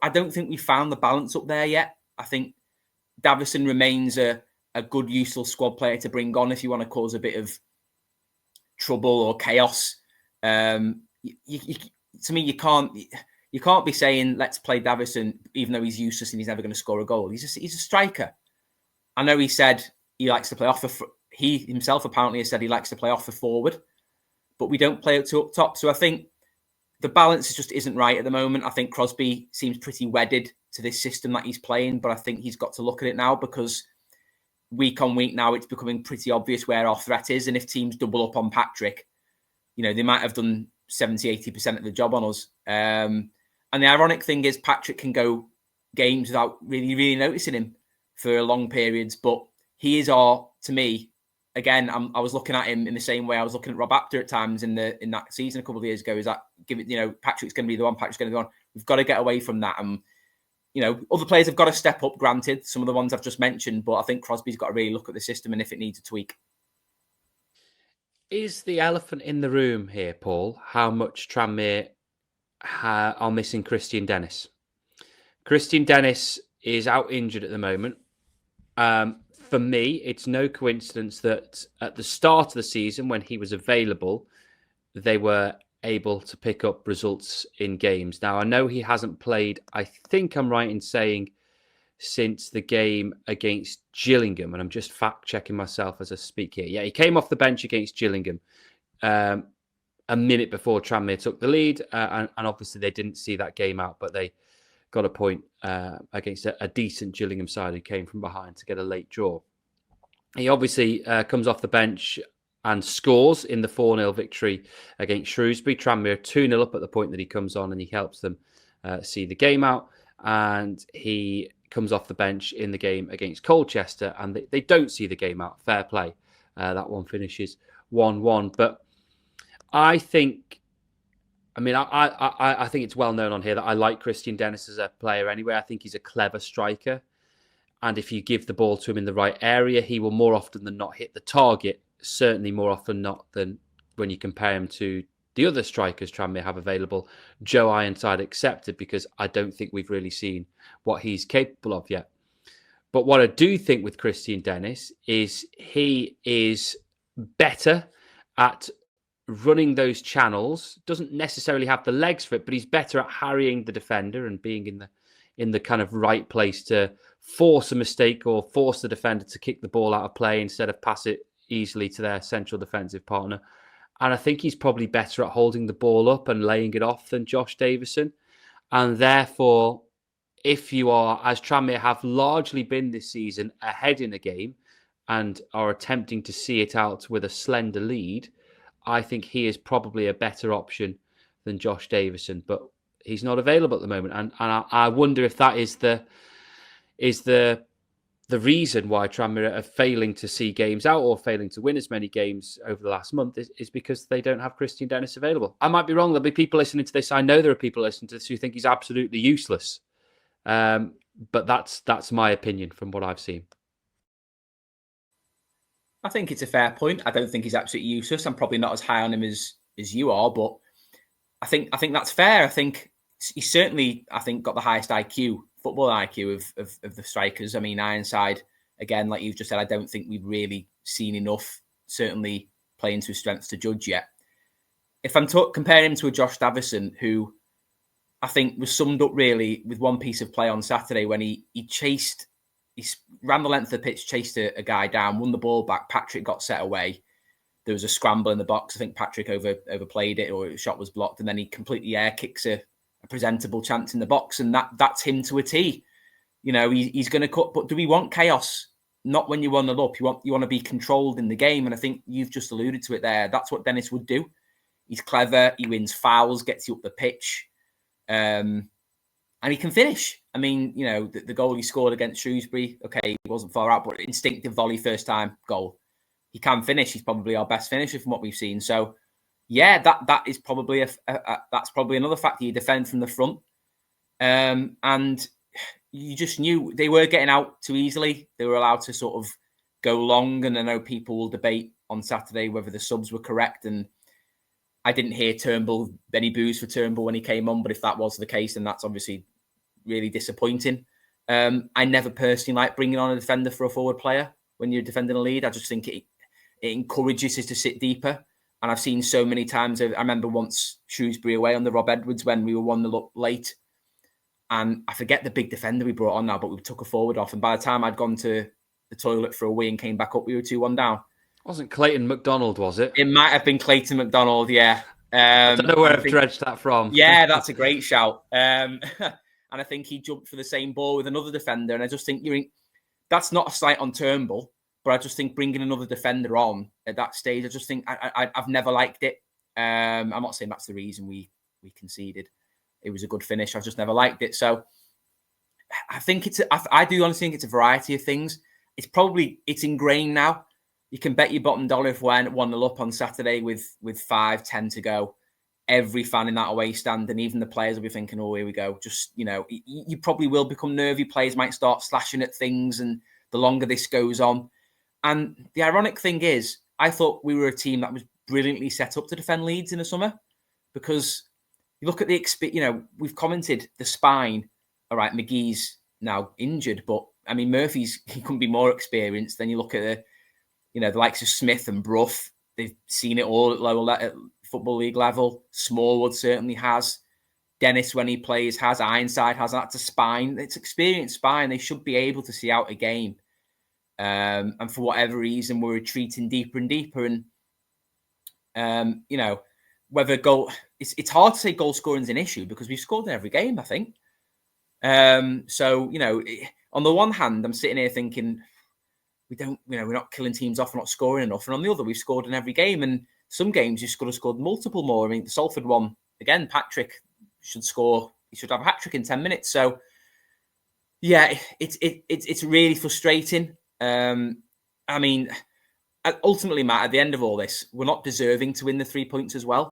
I don't think we found the balance up there yet. I think Davison remains a good, useful squad player to bring on if you want to cause a bit of trouble or chaos. To me, you can't be saying let's play Davison even though he's useless and he's never going to score a goal. He's a striker. I know he said he likes to play off the. He himself apparently has said he likes to play off the forward, but we don't play it up top. So I think the balance just isn't right at the moment. I think Crosby seems pretty wedded to this system that he's playing, but I think he's got to look at it now because week on week now it's becoming pretty obvious where our threat is. And if teams double up on Patrick, they might have done 70, 80% of the job on us. And the ironic thing is Patrick can go games without really noticing him for long periods, but he is to me, again, I was looking at him in the same way I was looking at Rob Apter at times in that season a couple of years ago. Is that Patrick's going to be the one? Patrick's going to be the one. We've got to get away from that. And other players have got to step up. Granted, some of the ones I've just mentioned, but I think Crosby's got to really look at the system and if it needs a tweak. Is the elephant in the room here, Paul, how much Tranmere are missing Christian Dennis? Christian Dennis is out injured at the moment. For me, it's no coincidence that at the start of the season, when he was available, they were able to pick up results in games. Now, I know he hasn't played, I think I'm right in saying, since the game against Gillingham, and I'm just fact-checking myself as I speak here. Yeah, he came off the bench against Gillingham a minute before Tranmere took the lead, and obviously they didn't see that game out, but they got a point against a decent Gillingham side who came from behind to get a late draw. He obviously comes off the bench and scores in the 4-0 victory against Shrewsbury. Tranmere 2-0 up at the point that he comes on and he helps them see the game out. And he comes off the bench in the game against Colchester and they don't see the game out. Fair play. That one finishes 1-1. But I think it's well known on here that I like Christian Dennis as a player anyway. I think he's a clever striker. And if you give the ball to him in the right area, he will more often than not hit the target. Certainly more often not than when you compare him to the other strikers Tranmere have available, Joe Ironside accepted, because I don't think we've really seen what he's capable of yet. But what I do think with Christian Dennis is he is better at running those channels, doesn't necessarily have the legs for it, but he's better at harrying the defender and being in the kind of right place to force a mistake or force the defender to kick the ball out of play instead of pass it easily to their central defensive partner. And I think he's probably better at holding the ball up and laying it off than Josh Davison. And therefore, if you are, as Tranmere have largely been this season, ahead in a game and are attempting to see it out with a slender lead, I think he is probably a better option than Josh Davison. But he's not available at the moment. And I wonder if that is the reason why Tranmere are failing to see games out or failing to win as many games over the last month is because they don't have Christian Dennis available. I might be wrong. There'll be people listening to this. I know there are people listening to this who think he's absolutely useless. But that's my opinion from what I've seen. I think it's a fair point. I don't think he's absolutely useless. I'm probably not as high on him as you are, but I think that's fair. I think he's certainly, got the highest football IQ of the strikers. I mean, Ironside, again, like you've just said, I don't think we've really seen enough, certainly playing to his strengths to judge yet. If I'm comparing him to a Josh Davison, who I think was summed up really with one piece of play on Saturday when he ran the length of the pitch, chased a guy down, won the ball back. Patrick got set away. There was a scramble in the box. I think Patrick overplayed it, or his shot was blocked, and then he completely air kicks a presentable chance in the box, and that's him to a T. He's going to cut. But do we want chaos? Not when you 1-0 up. You want to be controlled in the game, and I think you've just alluded to it there. That's what Dennis would do. He's clever. He wins fouls, gets you up the pitch, and he can finish. I mean, the goal he scored against Shrewsbury, okay, he wasn't far out, but instinctive volley, first time goal. He can finish. He's probably our best finisher from what we've seen. So, yeah, that is probably that's probably another factor. You defend from the front, and you just knew they were getting out too easily. They were allowed to sort of go long, and I know people will debate on Saturday whether the subs were correct. And I didn't hear any boos for Turnbull when he came on, but if that was the case, then that's obviously really disappointing. I never personally like bringing on a defender for a forward player when you're defending a lead. I just think it encourages us to sit deeper. And I've seen so many times. I remember once Shrewsbury away on the Rob Edwards when we were 1-0 up late. And I forget the big defender we brought on now, but we took a forward off. And by the time I'd gone to the toilet for a wee and came back up, we were 2-1 down. Wasn't Clayton McDonald, was it? It might have been Clayton McDonald, yeah. I don't know where I've dredged that from. Yeah, that's a great shout. And I think he jumped for the same ball with another defender. And I just think that's not a slight on Turnbull, but I just think bringing another defender on at that stage, I just think I've never liked it. I'm not saying that's the reason we conceded. It was a good finish. I've just never liked it. So I think I do honestly think it's a variety of things. It's ingrained now. You can bet your bottom dollar if we're 1-0 up on Saturday with 5-10 to go. Every fan in that away stand and even the players will be thinking, oh, here we go. Just, you probably will become nervy. Players might start slashing at things and the longer this goes on. And the ironic thing is, I thought we were a team that was brilliantly set up to defend Leeds in the summer because you look at we've commented the spine. All right, McGee's now injured, but I mean, he couldn't be more experienced. Then you look at the likes of Smith and Brough. They've seen it all at lower football league level. Smallwood certainly has. Dennis, when he plays, has. Ironside has. That's a spine. It's experienced spine. They should be able to see out a game. And for whatever reason, we're retreating deeper and deeper. And, whether goal... It's hard to say goal scoring is an issue because we've scored in every game, I think. So, on the one hand, I'm sitting here thinking we're not killing teams off, we're not scoring enough. And on the other, we've scored in every game. And some games you could have scored multiple more. I mean, the Salford one, again, Patrick should score. He should have a hat-trick in 10 minutes. So, yeah, it's really frustrating. I mean, ultimately, Matt, at the end of all this, we're not deserving to win the 3 points as well.